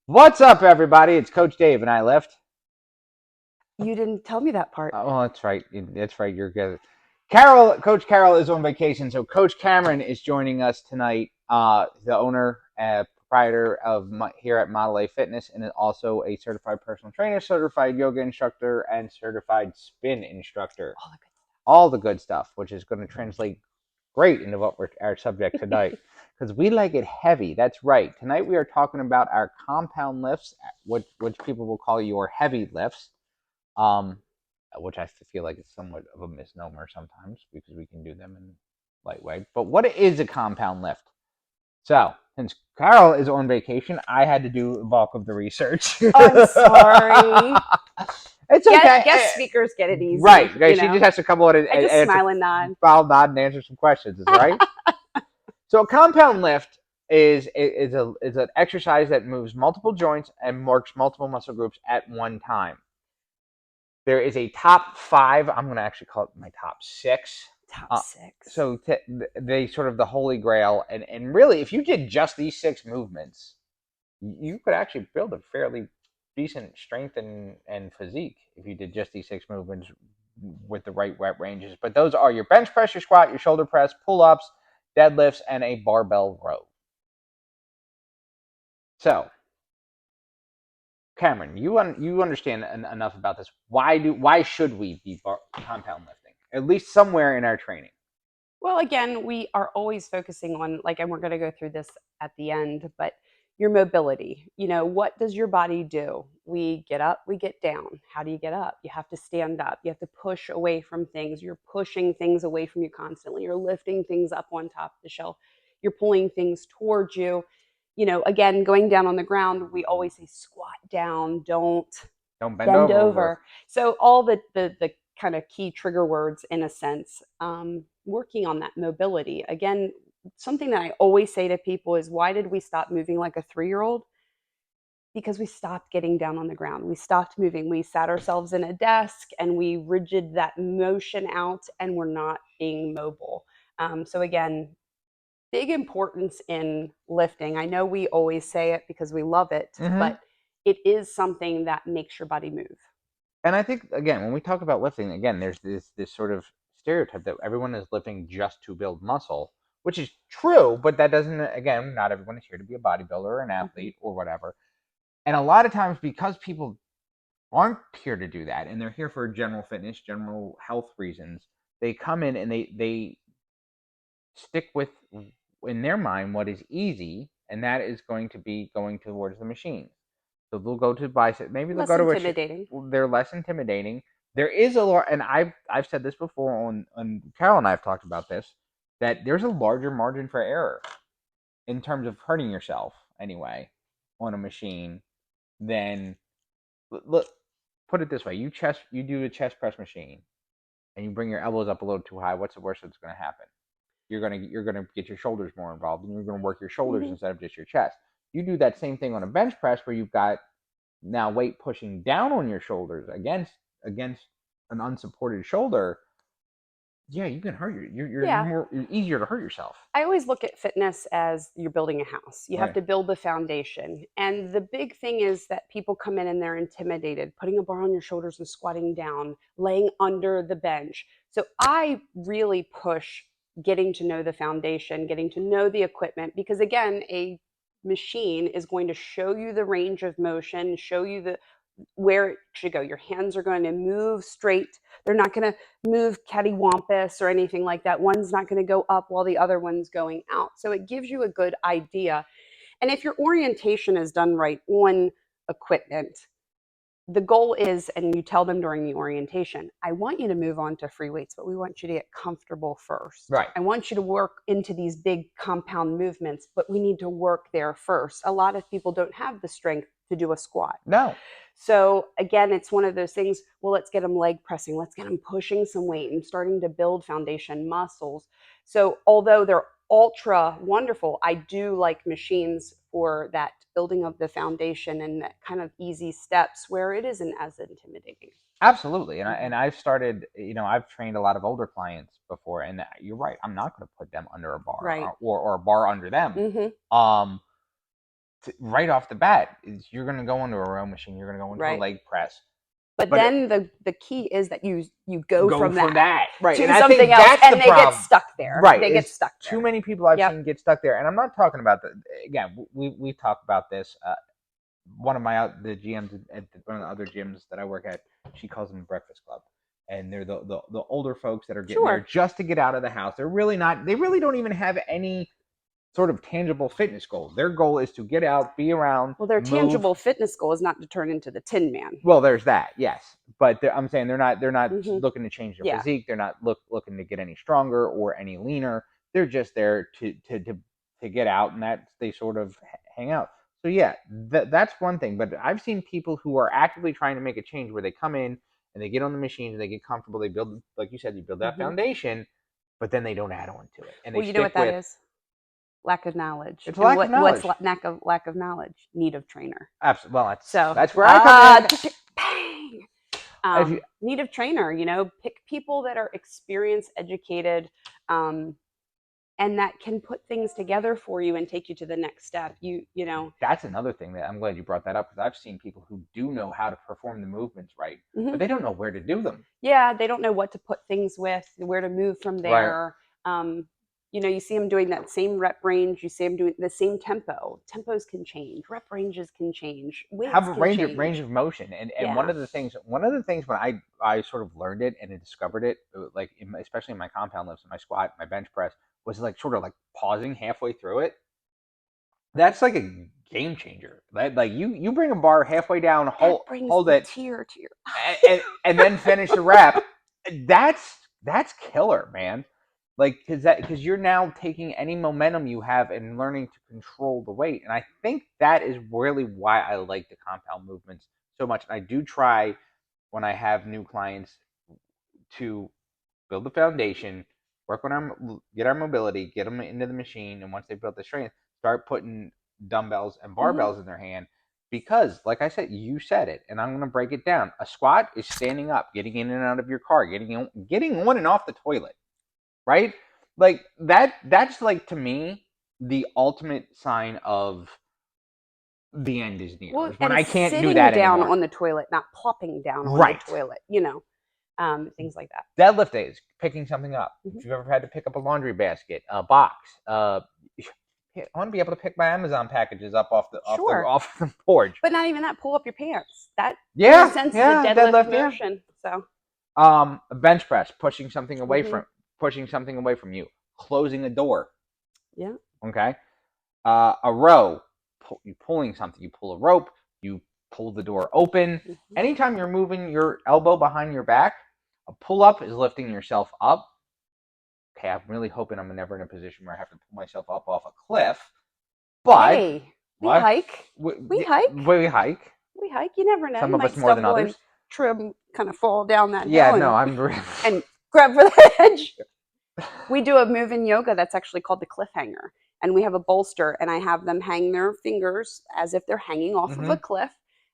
What's up, everybody? It's Coach Dave, and I left. You didn't tell me that part. Oh, that's right. That's right. You're good. Coach Carroll is on vacation, so Coach Cameron is joining us tonight. The owner, proprietor of here at Model A Fitness, and is also a certified personal trainer, certified yoga instructor, and certified spin instructor. All the good All the good stuff, which is going to translate great into what we're our subject tonight. Because we like it heavy. That's right. Tonight we are talking about our compound lifts, which people will call your heavy lifts, um, which I feel like is somewhat of a misnomer sometimes because we can do them in lightweight. But what is a compound lift? So, since Carol is on vacation, I had to do the bulk of the research. Oh, I'm sorry. It's Guest, okay. guest speakers get it easy, Right. She just has to come on and I just answer, smile and nod. file nod and answer some questions, right? So a compound lift is an exercise that moves multiple joints and works multiple muscle groups at one time. There is a top five. I'm going to actually call it my top six. Top Uh, six. so they sort of the holy grail, and really, if you did just these six movements, you could actually build a fairly decent strength and physique if you did just these six movements with the right rep ranges. But those are your bench press, your squat, your shoulder press, pull ups, deadlifts, and a barbell row. So, Cameron, you understand enough about this. Why should we be compound lifting at least somewhere in our training? Well, again, we are always focusing on, like, and we're going to go through this at the end, but your mobility. What does your body do? We get up, we get down. How do you get up? You have to stand up. You have to push away from things. You're pushing things away from you constantly. You're lifting things up on top of the shelf. You're pulling things towards you. Again, going down on the ground, we always say squat down, don't Don't bend bend over. over. So all the kind of key trigger words in a sense, working on that mobility. Again, something that I always say to people is, why did we stop moving like a 3-year-old? Because we stopped getting down on the ground. We stopped moving. We sat ourselves in a desk and we rigid that motion out, and we're not being mobile. So again, big importance in lifting. I know we always say it because we love it, Mm-hmm. but it is something that makes your body move. And I think again, when we talk about lifting, again, there's this sort of stereotype that everyone is lifting just to build muscle, which is true, but that doesn't. Again, not everyone is here to be a bodybuilder or an Mm-hmm. athlete or whatever. And a lot of times, because people aren't here to do that, and they're here for general fitness, general health reasons, they come in and they stick with in their mind what is easy, and that is going to be going towards the machine. So they'll go to bicep. Maybe they'll Less go to intimidating. they're less intimidating. There is a lot, and I've said this before on Carol and I have talked about this, that there's a larger margin for error in terms of hurting yourself anyway on a machine than look. Put it this way: you do a chest press machine, and you bring your elbows up a little too high. What's the worst that's going to happen? You're gonna get your shoulders more involved, and you're gonna work your shoulders Mm-hmm. instead of just your chest. You do that same thing on a bench press where you've got now weight pushing down on your shoulders against an unsupported shoulder. Yeah, you can hurt Yeah. you're easier to hurt yourself. I always look at fitness as you're building a house. You have Right. to build the foundation. And the big thing is that people come in and they're intimidated, putting a bar on your shoulders and squatting down, laying under the bench. So I really push getting to know the foundation, getting to know the equipment, because again, a machine is going to show you the range of motion, show you the where it should go. Your hands are going to move straight. They're not going to move cattywampus or anything like that. One's not going to go up while the other one's going out. So it gives you a good idea. And if your orientation is done right on equipment, the goal is, and you tell them during the orientation, I want you to move on to free weights, but we want you to get comfortable first. Right. I want you to work into these big compound movements, but we need to work there first. A lot of people don't have the strength to do a squat. No. So again, it's one of those things, well, let's get them leg pressing, let's get them pushing some weight and starting to build foundation muscles. So although they're ultra wonderful, I do like machines for that building of the foundation and that kind of easy steps where it isn't as intimidating. Absolutely. Mhm. I've started, I've trained a lot of older clients before, and you're right. I'm not going to put them under a bar Right. or a bar under them. Hmm. Um, right off the bat, you're going to go into a row machine, you're going to go into a Right. leg press. But then the key is that you go from that right to and I something think else, that's and the they problem. get stuck there. Right, They get stuck there. Too many people I've Yep. seen get stuck there, and I'm not talking about again. We talked about this. One of the GMs at one of the other gyms that I work at, she calls them Breakfast Club, and they're the older folks that are getting there just to get out of the house. They're really not. They really don't even have any sort of tangible fitness goals. Their goal is to get out, be around. Well, their tangible fitness goal is not to turn into the Tin Man. Well, there's that, yes, but I'm saying they're not Mhm. looking to change their physique. They're not looking to get any stronger or any leaner. They're just there to get out, and that they sort of hang out. So yeah, that's one thing. But I've seen people who are actively trying to make a change where they come in and they get on the machines and they get comfortable. They build, like you said, you build that foundation, but then they don't add on to it. And well, you know what that is? Lack of knowledge. It's lack of knowledge. What's lack of knowledge? Need of trainer. Absolutely. Well, so that's where I come in. Need of trainer. You know, pick people that are experienced, educated, and that can put things together for you and take you to the next step. You know. That's another thing that I'm glad you brought that up, because I've seen people who do know how to perform the movements right, but they don't know where to do them. Yeah, they don't know what to put things with, where to move from there. Right. You know, you see them doing that same rep range. You see them doing the same tempo. Tempos can change. Rep ranges can change. Weights have a can range change. of range of motion. And one of the things when I sort of learned it and discovered it, like especially in my compound lifts, my squat, my bench press, was like sort of like pausing halfway through it. That's like a game changer. Like you bring a bar halfway down, hold it, tear to your and then finish the rep. That's killer, man. Like, because you're now taking any momentum you have and learning to control the weight. And I think that is really why I like the compound movements so much. And I do try, when I have new clients, to build the foundation, get our mobility, get them into the machine, and once they've built the strength, start putting dumbbells and barbells in their hand. Because, like I said, you said it, and I'm going to break it down. A squat is standing up, getting in and out of your car, getting on and off the toilet. Right? Like that's like, to me, the ultimate sign of the end is near. Well, when I can't do that down anymore. On the toilet, not plopping down on the toilet, you know. Things like that. Deadlift days, picking something up. If you've ever had to pick up a laundry basket, a box, I want to be able to pick my Amazon packages up off the porch. But not even that. Pull up your pants. That sense is a deadlift motion. So a bench press, pushing something away from you, closing a door. Yeah. Okay. A row, you pulling something. You pull a rope. You pull the door open. Anytime you're moving your elbow behind your back, a pull up is lifting yourself up. Okay, I'm really hoping I'm never in a position where I have to pull myself up off a cliff. But hey, we hike. We hike. We hike. You never know. Some of us more than others. Trim, kind of fall down that hill. Yeah, no, I'm and grab for the edge. We do a move in yoga that's actually called the cliffhanger, and we have a bolster, and I have them hang their fingers as if they're hanging off of a cliff,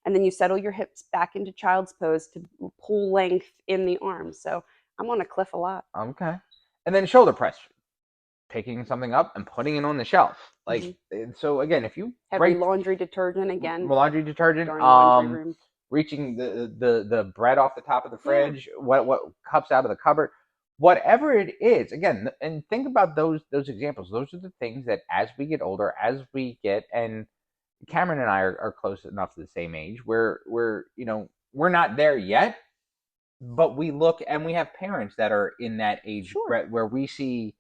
and then you settle your hips back into child's pose to pull length in the arms. So I'm on a cliff a lot. Okay. And then shoulder press, picking something up and putting it on the shelf. Like, so again, if you laundry detergent again, reaching the bread off the top of the fridge, what cups out of the cupboard, whatever it is, again, and think about those examples. Those are the things that as we get older, and Cameron and I are close enough to the same age where we're not there yet, but we look and we have parents that are in that age where we see.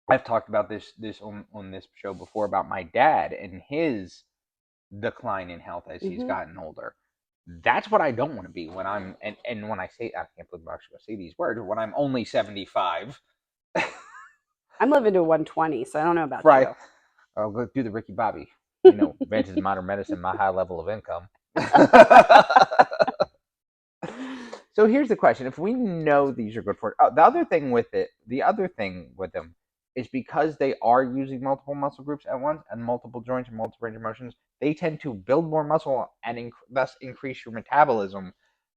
I've talked about this on this show before about my dad and his decline in health as he's gotten older. That's what I don't want to be when I'm and when I say, I can't believe I'm actually going to say these words, when I'm only 75. I'm living to 120, so I don't know about you. I'll go do the Ricky Bobby. Advances in modern medicine, my high level of income. So here's the question: if we know these are good for it, the other thing with them is because they are using multiple muscle groups at once and multiple joints and multiple range of motions, they tend to build more muscle and thus increase your metabolism.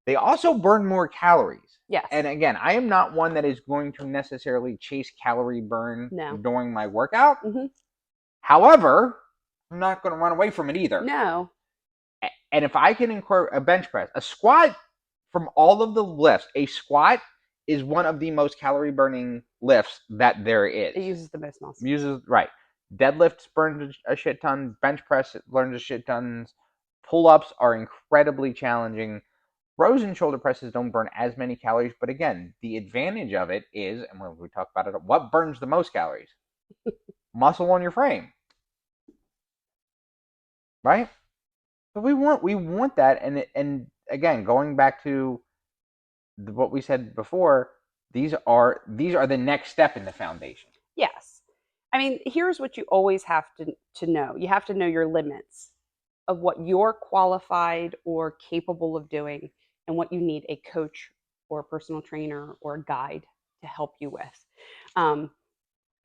They also burn more calories. Yes. And again, I am not one that is going to necessarily chase calorie burn during my workout. However, I'm not going to run away from it either. No. And if I can incorporate a bench press, a squat, from all of the lifts, a squat is one of the most calorie burning lifts that there is. It uses the most muscle. Right. Deadlifts burn a shit ton. Bench press burns a shit tons. Pull ups are incredibly challenging. Rows and shoulder presses don't burn as many calories, but again, the advantage of it is, and when we talk about it, what burns the most calories? Muscle on your frame, right? So we want that, and again, going back to what we said before, these are the next step in the foundation. Yes. I mean, here's what you always have to know. You have to know your limits of what you're qualified or capable of doing and what you need a coach or a personal trainer or a guide to help you with.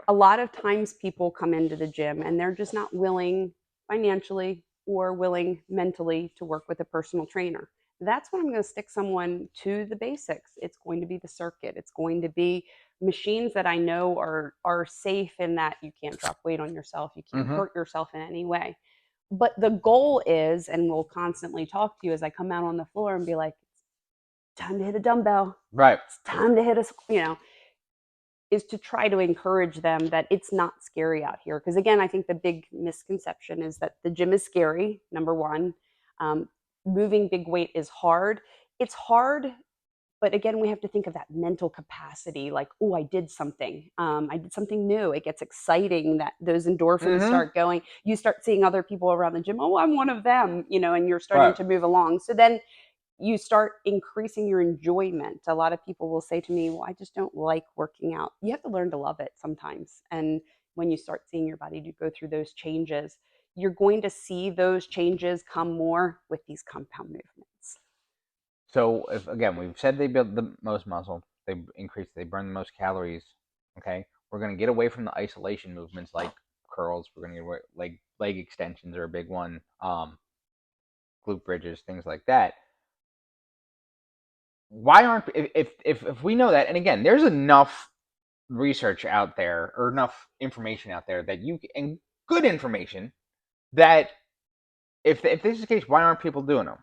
A lot of times people come into the gym and they're just not willing financially or willing mentally to work with a personal trainer. That's when I'm going to stick someone to the basics. It's going to be the circuit. It's going to be machines that I know are safe in that you can't drop weight on yourself, you can't hurt yourself in any way. But the goal is, and we'll constantly talk to you as I come out on the floor and be like, it's time to hit a dumbbell. Right. It's time to hit a, is to try to encourage them that it's not scary out here. Because again, I think the big misconception is that the gym is scary, number one. Moving big weight is hard. It's hard, but again, we have to think of that mental capacity, like, oh, I did something. I did something new. It gets exciting that those endorphins start going. You start seeing other people around the gym. Oh, I'm one of them, and you're starting to move along. So then you start increasing your enjoyment. A lot of people will say to me, well, I just don't like working out. You have to learn to love it sometimes. And when you start seeing your body go through those changes, you're going to see those changes come more with these compound movements. So if, again, we've said they build the most muscle, they burn the most calories. Okay, we're going to get away from the isolation movements like curls. We're going to get away, leg extensions are a big one. Glute bridges, things like that. Why aren't, if we know that, and again, there's enough research out there or enough information out there that and good information that if this is the case, why aren't people doing them?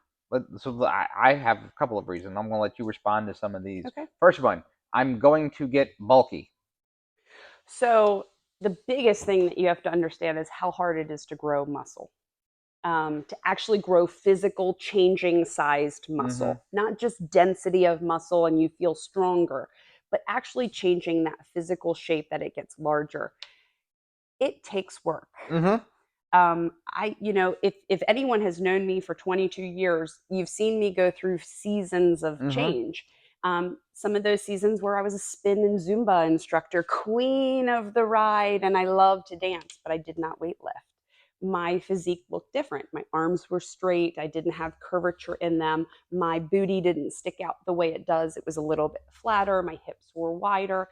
So I have a couple of reasons. I'm going to let you respond to some of these. Okay. First one, I'm going to get bulky. So the biggest thing that you have to understand is how hard it is to grow muscle. To actually grow physical, changing sized muscle, not just density of muscle and you feel stronger, but actually changing that physical shape that it gets larger. It takes work. If anyone has known me for 22 years, you've seen me go through seasons of change. Some of those seasons where I was a spin and Zumba instructor, queen of the ride, and I loved to dance, but I did not weight lift. My physique looked different. My arms were straight. I didn't have curvature in them. My booty didn't stick out the way it does. It was a little bit flatter. My hips were wider.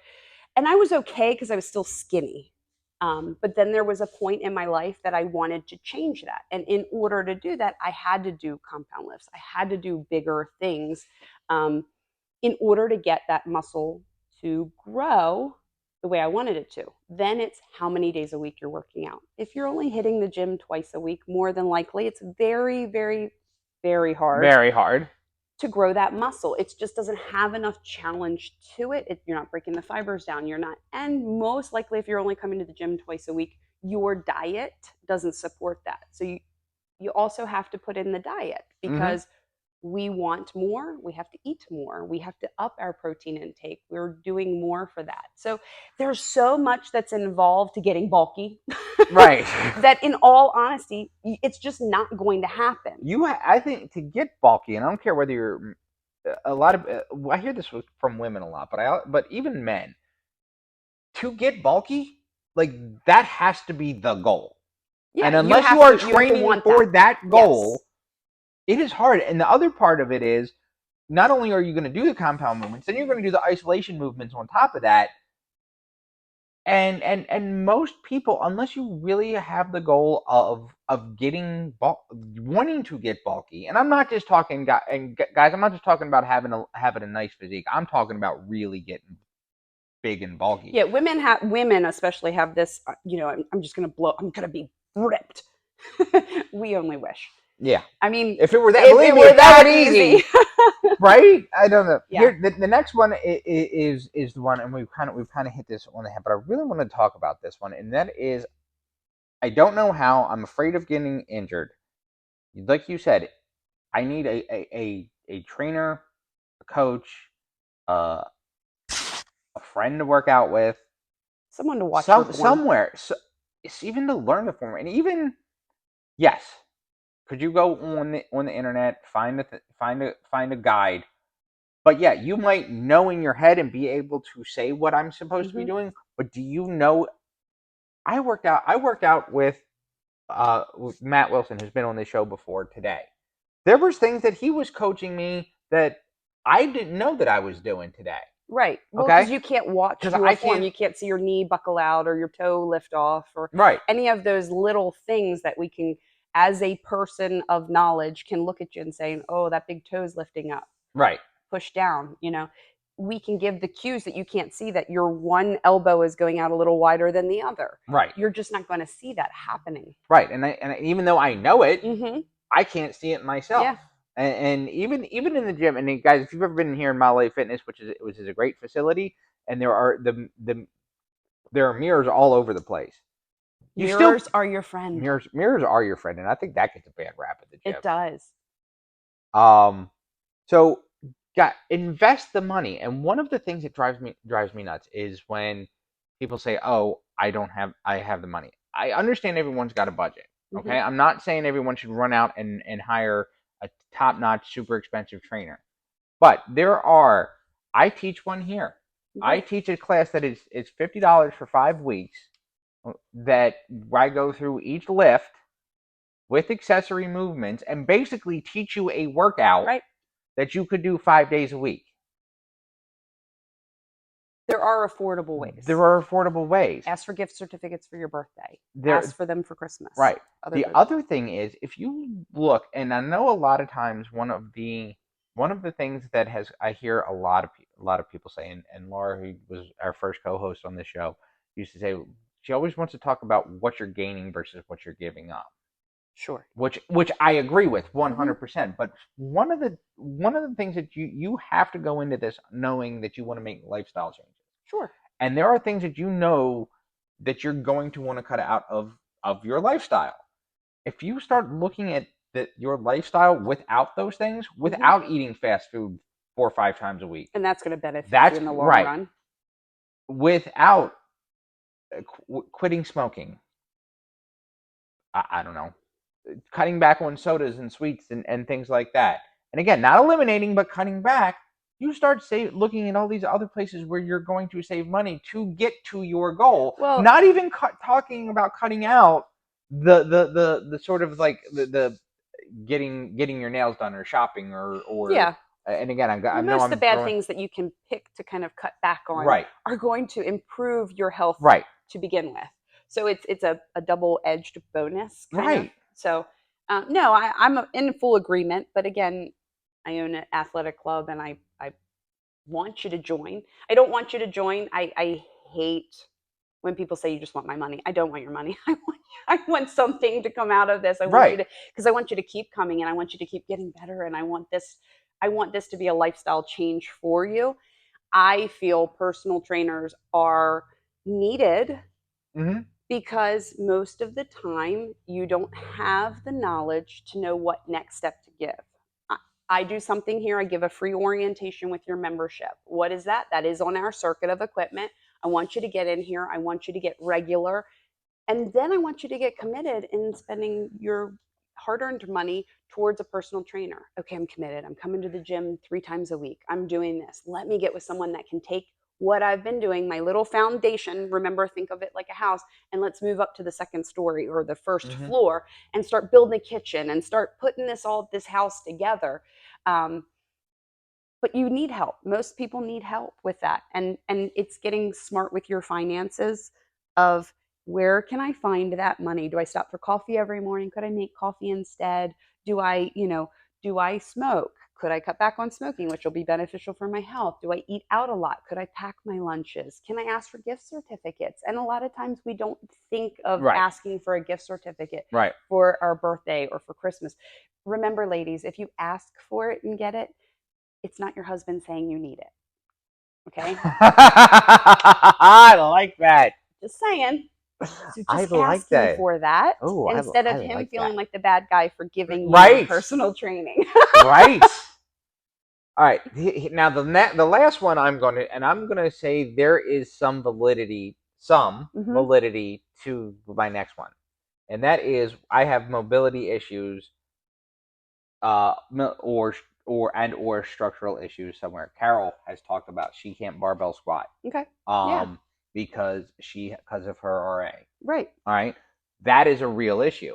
And I was okay because I was still skinny. But then there was a point in my life that I wanted to change that. And in order to do that, I had to do compound lifts. I had to do bigger things in order to get that muscle to grow the way I wanted it to. Then it's how many days a week you're working out. If you're only hitting the gym twice a week, more than likely, it's very, very, very hard. Very hard. To grow that muscle. It just doesn't have enough challenge to it. You're not breaking the fibers down. And most likely, if you're only coming to the gym twice a week, your diet doesn't support that. So you also have to put in the diet because we want more, we have to eat more, we have to up our protein intake, we're doing more for that. So there's so much that's involved to getting bulky, right? That in all honesty, it's just not going to happen. I think to get bulky, and I don't care whether you're a lot of, I hear this from women a lot, but even men, to get bulky, like that has to be the goal. Yeah, and unless you are training for that goal, yes, it is hard. And the other part of it is, not only are you going to do the compound movements, then you're going to do the isolation movements on top of that. And most people, unless you really have the goal of wanting to get bulky, and I'm not just talking, guys, I'm not just talking about having a nice physique. I'm talking about really getting big and bulky. Yeah, women especially have this. I'm just going to I'm going to be ripped. We only wish. Yeah. I mean, If it were that, if believe it me, were it's that that easy. easy. Right? I don't know. Yeah. Here, the next one is the one, and we've kind of hit this on the head, but I really want to talk about this one, and that is, I don't know how. I'm afraid of getting injured. Like you said, I need a trainer, a coach, uh, a friend to work out with, Someone to watch your form. somewhere. So it's even to learn the form, and even yes, could you go on the internet, find a guide. But yeah, you might know in your head and be able to say what I'm supposed to be Hmm. doing. But do you know? I worked out with Matt Wilson, who's been on the show before today. There was things that he was coaching me that I didn't know that I was doing today. Right. Well, because Okay, you can't watch because your I form. can't. You can't see your knee buckle out or your toe lift off or Right, any of those little things that we can, as a person of knowledge, can look at you and say, oh, that big toe's lifting up, right, push down. We can give the cues that you can't see, that your one elbow is going out a little wider than the other. right, You're just not going to see that happening. right. And even though I know it, Mm-hmm. I can't see it myself. Yeah. And even in the gym, and guys, if you've ever been here in Mile Life Fitness, which is a great facility, and there are mirrors all over the place. You still Mirrors are your friend. mirrors are your friend, and I think that gets a bad rap at the gym. It does. So got invest the money, and one of the things that drives me nuts is when people say, "Oh, I have the money." I understand everyone's got a budget. Mm-hmm. Okay, I'm not saying everyone should run out and hire a top notch, super expensive trainer, but I teach one here. I Right. teach a class that is $50 for 5 weeks. That I go through each lift with accessory movements and basically teach you a workout Right. that you could do 5 days a week. There are affordable ways. There are affordable ways. Ask for gift certificates for your birthday. There, Ask for them for Christmas. right. The other thing is, if you look, and I know a lot of times one of the things that I hear a lot of people say, and Laura, who was our first co-host on the show, used to say she always wants to talk about what you're gaining versus what you're giving up. Sure. Which I agree with 100%. But one of the things that you have to go into this knowing that you want to make lifestyle changes. Sure. And there are things that you know that you're going to want to cut out of your lifestyle. If you start looking at your lifestyle without those things, without eating fast food 4 or 5 times a week, And that's going to benefit that's you in the long right. run. Without quitting smoking, I don't know, cutting back on sodas and sweets and things like that. And again, not eliminating, but cutting back. You start looking at all these other places where you're going to save money to get to your goal. Well, not even talking about cutting out the sort of like the getting your nails done or shopping or yeah. And again, I know Most I'm of the bad throwing, things that you can pick to kind of cut back on right, are going to improve your health right, to begin with. So it's a double-edged bonus kind of. right, So no, I'm in full agreement. But again, I own an athletic club, and I want you to join. I don't want you to join. I hate when people say you just want my money. I don't want your money. I want something to come out of this. I want you right. to, because I want you to keep coming, and I want you to keep getting better, and I want this to be a lifestyle change for you. I feel personal trainers are needed Mm-hmm. because most of the time you don't have the knowledge to know what next step to give. I do something here. I give a free orientation with your membership. What is that? That is on our circuit of equipment. I want you to get in here. I want you to get regular. And then I want you to get committed in spending your hard earned money towards a personal trainer. Okay, I'm committed. I'm coming to the gym 3 times a week. I'm doing this. Let me get with someone that can take what I've been doing, my little foundation. Remember, think of it like a house, and let's move up to the second story or the first Mm-hmm. floor and start building a kitchen and start putting this house together. Um, but you need help. Most people need help with that, and it's getting smart with your finances of, where can I find that money? Do I stop for coffee every morning? Could I make coffee instead? Do I smoke? Could I cut back on smoking, which will be beneficial for my health? Do I eat out a lot? Could I pack my lunches? Can I ask for gift certificates? And a lot of times we don't think of Right. asking for a gift certificate Right. for our birthday or for Christmas. Remember, ladies, if you ask for it and get it, it's not your husband saying you need it. Okay? I like that. Just saying. So I just like asking that. for that Oh, instead I of him like feeling that. like the bad guy for giving you Right. personal training. Right. All right. Now the last one I'm going to say there is some validity to my next one, and that is I have mobility issues, or structural issues somewhere. Carol has talked about she can't barbell squat. Okay. Because of her RA. Right. All right. That is a real issue.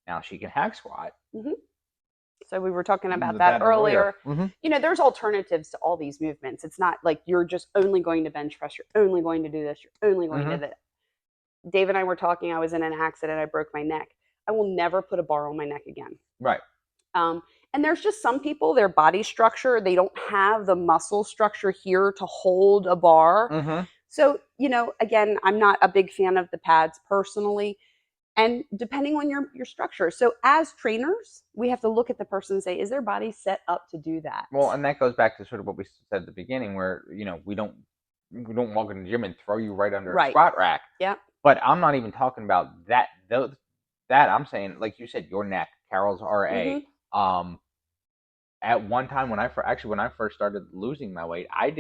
Now she can hack squat. Mm-hmm. So we were talking about that earlier. Mm-hmm. There's alternatives to all these movements. It's not like you're just only going to bench press. You're only going to do this. You're only going to do that. Dave and I were talking. I was in an accident. I broke my neck. I will never put a bar on my neck again. Right. And there's just some people, their body structure, they don't have the muscle structure here to hold a bar. Mm-hmm. So, again, I'm not a big fan of the pads personally. And depending on your structure. So as trainers, we have to look at the person and say, is their body set up to do that? Well, and that goes back to sort of what we said at the beginning, where we don't walk in the gym and throw you right under a squat rack. Yeah. But I'm not even talking about that. That I'm saying, like you said, your neck, Carol's RA. Mm-hmm. At one time when I first started losing my weight, I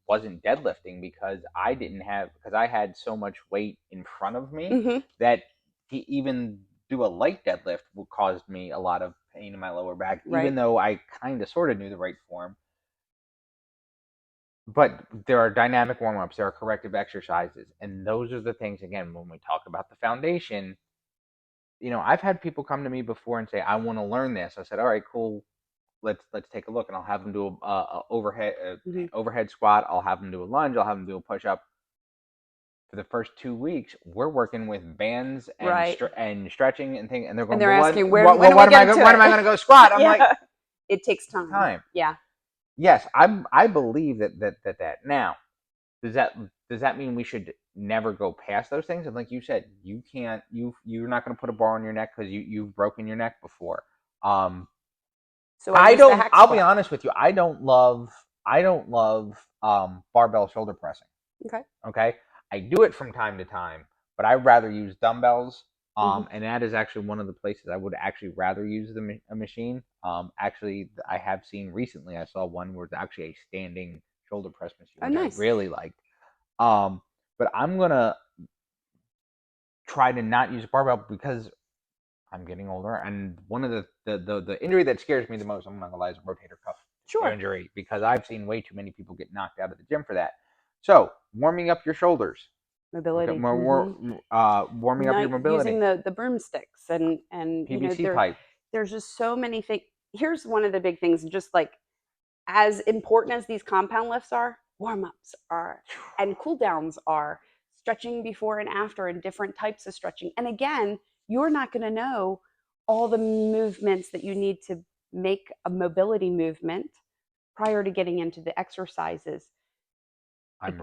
wasn't deadlifting because I had so much weight in front of me that to even do a light deadlift caused me a lot of pain in my lower back, even though I kind of sort of knew the right form. But there are dynamic warm-ups, there are corrective exercises, and those are the things, again, when we talk about the foundation, I've had people come to me before and say, I want to learn this. I said, all right, cool. Let's take a look, and I'll have them do a overhead squat. I'll have them do a lunge. I'll have them do a push up. For the first 2 weeks, we're working with bands and stretching and things, and they're going. And they're asking, when am I going to go squat? I'm like, it takes time. Yeah. Yes, I believe that. Now, does that mean we should never go past those things? And like you said, you're not going to put a bar on your neck because you've broken your neck before. So I'll be honest with you. I don't love barbell shoulder pressing. Okay. I do it from time to time, but I'd rather use dumbbells. And that is actually one of the places I would actually rather use a machine. Actually, I have seen recently. I saw one where it's actually a standing shoulder press machine, which I really liked. But I'm gonna try to not use a barbell because I'm getting older, and one of the injury that scares me the most, I'm not gonna lie, is a rotator cuff injury, because I've seen way too many people get knocked out of the gym for that. So warming up your shoulders, mobility, warming up your mobility, using the broomsticks and PVC pipe. There's just so many things. Here's one of the big things, just like as important as these compound lifts are, warm-ups are, and cool downs are, stretching before and after, and different types of stretching. And again, you're not going to know all the movements that you need to make a mobility prior to getting into the exercises.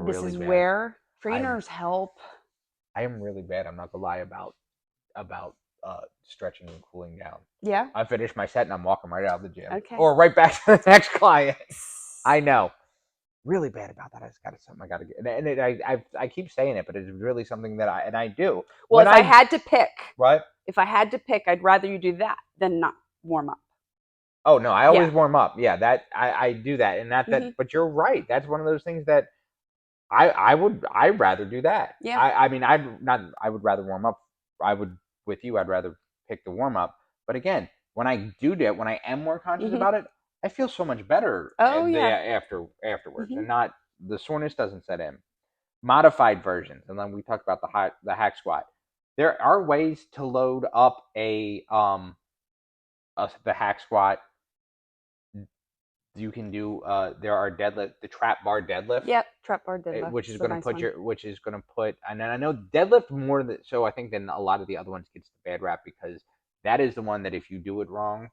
This is where trainers help. I am really bad. I'm not gonna lie about stretching and cooling down. Yeah. I finish my set and I'm walking right out of the gym. Okay. Or right back to the next client. I know. Really bad about that. Something I gotta get. And I keep saying it, but it's really something that I do. Well, if I had to pick, right? If I had to pick, I'd rather you do that than not warm up. Oh no, I always warm up. Yeah, that I do that, and but you're right. That's one of those things that I'd rather do that. Yeah. I mean, I would rather warm up. With you, I'd rather pick the warm up. But again, when I do that, when I am more conscious about it, I feel so much better. Afterwards, and not the soreness doesn't set in. Modified versions, and then we talked about the hack squat. There are ways to load up the hack squat. You can do there are the trap bar deadlift. Yep, trap bar deadlift. Which is going to put and then I know deadlift more than so I think than a lot of the other ones gets the bad rap, because that is the one that if you do it wrong,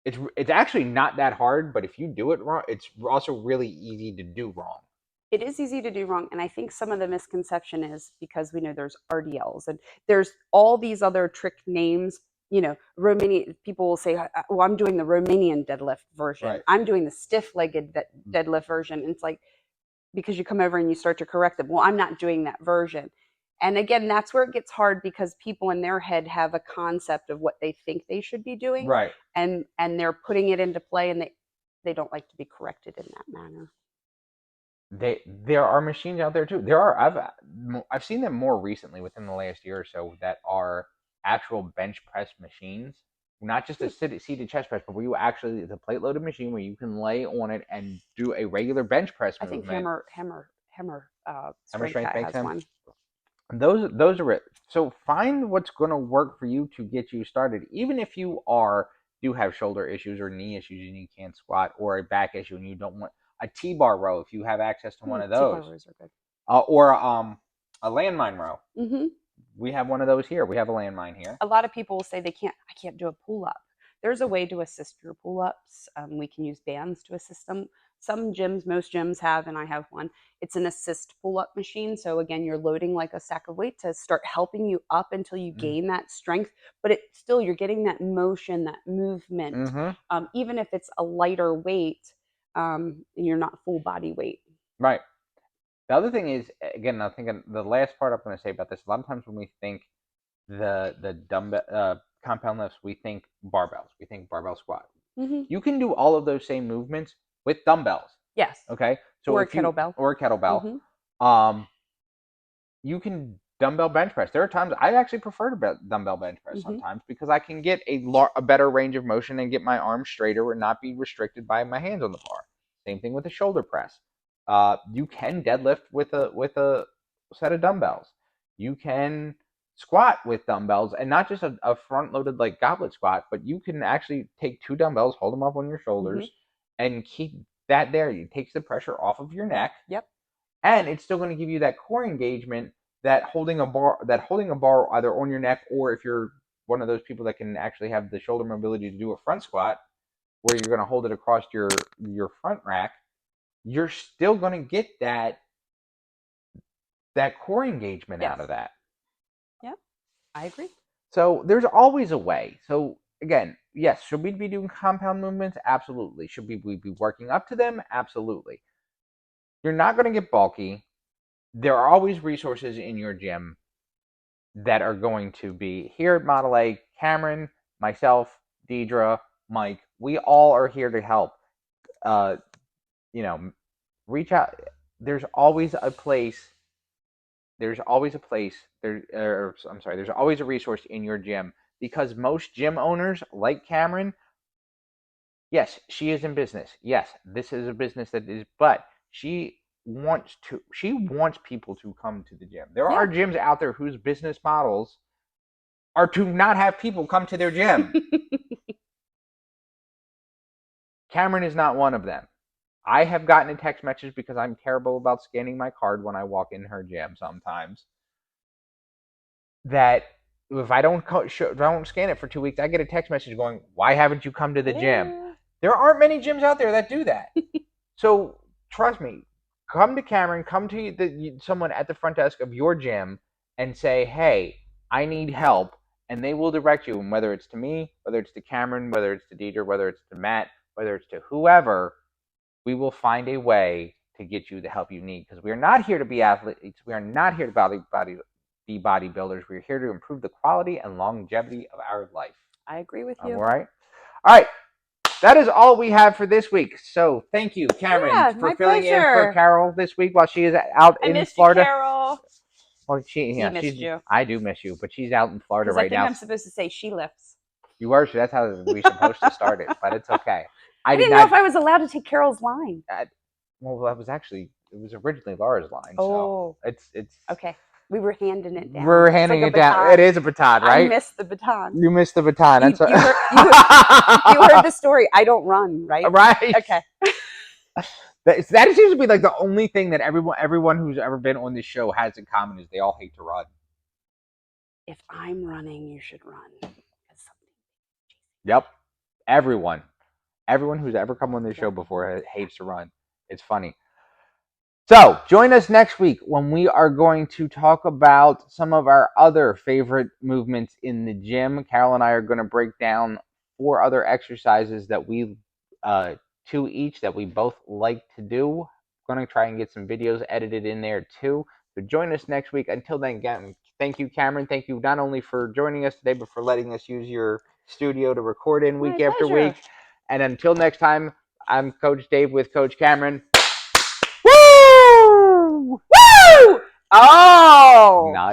it's actually not that hard, but if you do it wrong, it's also really easy to do wrong. It is easy to do wrong. And I think some of the misconception is because we know there's RDLs and there's all these other trick names. Romanian people will say, well, I'm doing the Romanian deadlift version. Right. I'm doing the stiff legged deadlift version. And it's like, because you come over and you start to correct them. Well, I'm not doing that version. And again, that's where it gets hard because people in their head have a concept of what they think they should be doing. Right. And they're putting it into play and they don't like to be corrected in that manner. There are machines out there too. I've seen them more recently within the last year or so that are actual bench press machines, not just a seated chest press, but where you actually it's a plate loaded machine where you can lay on it and do a regular bench press I think movement. Hammer Strength Guy makes has them. one. Those are it. So find what's going to work for you to get you started, even if you do have shoulder issues or knee issues and you can't squat, or a back issue and you don't want a T-bar row if you have access to one of those. T-bar rows are good. Or a landmine row. Mm-hmm. We have one of those here. We have a landmine here. A lot of people will say I can't do a pull-up. There's a way to assist your pull-ups. We can use bands to assist them. Some gyms, most gyms have, and I have one. It's an assist pull-up machine. So again, you're loading like a sack of weight to start helping you up until you gain that strength. But you're getting that motion, that movement. Mm-hmm. Even if it's a lighter weight, you're not full body weight. Right. The other thing is, again, I think the last part I'm going to say about this, a lot of times when we think the dumbbell compound lifts, we think barbells. We think barbell squat. Mm-hmm. You can do all of those same movements with dumbbells. Yes. Okay. So or a kettlebell. Mm-hmm. You can dumbbell bench press. There are times I actually prefer to dumbbell bench press sometimes because I can get a better range of motion and get my arms straighter and not be restricted by my hands on the bar. Same thing with a shoulder press. You can deadlift with a set of dumbbells. You can squat with dumbbells, and not just a front-loaded like goblet squat, but you can actually take two dumbbells, hold them up on your shoulders, and keep that there. It takes the pressure off of your neck. Yep. And it's still going to give you that core engagement that holding a bar either on your neck, or if you're one of those people that can actually have the shoulder mobility to do a front squat, where you're going to hold it across your front rack, you're still going to get that core engagement out of that. Yep, I agree. So there's always a way. So again, yes, should we be doing compound movements? Absolutely. Should we be working up to them? Absolutely. You're not going to get bulky. There are always resources in your gym that are going to be here at Model A. Cameron, myself, Deidre, Mike, we all are here to help. Reach out. There's always a place. There's always a resource in your gym, because most gym owners, like Cameron, yes, she is in business. Yes, this is a business that is, but she wants people to come to the gym. There are gyms out there whose business models are to not have people come to their gym. Cameron is not one of them. I have gotten a text message because I'm terrible about scanning my card when I walk in her gym sometimes, that if I don't scan it for 2 weeks, I get a text message going, "Why haven't you come to the gym?" There aren't many gyms out there that do that. So trust me, come to Cameron, come to someone at the front desk of your gym and say, "Hey, I need help," and they will direct you. And whether it's to me, whether it's to Cameron, whether it's to Deidre, whether it's to Matt, whether it's to whoever, we will find a way to get you the help you need, because we are not here to be athletes. We are not here to be bodybuilders. We're here to improve the quality and longevity of our life. I agree with you. All right. All right. That is all we have for this week. So thank you, Cameron, for filling in for Carol this week while she is out in Florida. You, Carol. Well, she missed you. I do miss you, but she's out in Florida right now. I think I'm supposed to say she lifts. You are. That's how we're supposed to start it, but it's okay. I didn't know if I was allowed to take Carol's line. Well, it was originally Laura's line. Oh. So it's okay. We were handing it down. We're handing it down. It is a baton, right? I missed the baton. You missed the baton. That's you heard the story. I don't run, right? Right. Okay. That seems to be like the only thing that everyone who's ever been on this show has in common, is they all hate to run. If I'm running, you should run. Yep. Everyone. Everyone who's ever come on this show before hates to run. It's funny. So join us next week when we are going to talk about some of our other favorite movements in the gym. Carol and I are going to break down 4 other exercises that we 2 each that we both like to do. Going to try and get some videos edited in there too. So join us next week. Until then, again, thank you, Cameron. Thank you not only for joining us today, but for letting us use your studio to record in week after week. And until next time, I'm Coach Dave with Coach Cameron. Woo! Woo! Oh! Nice.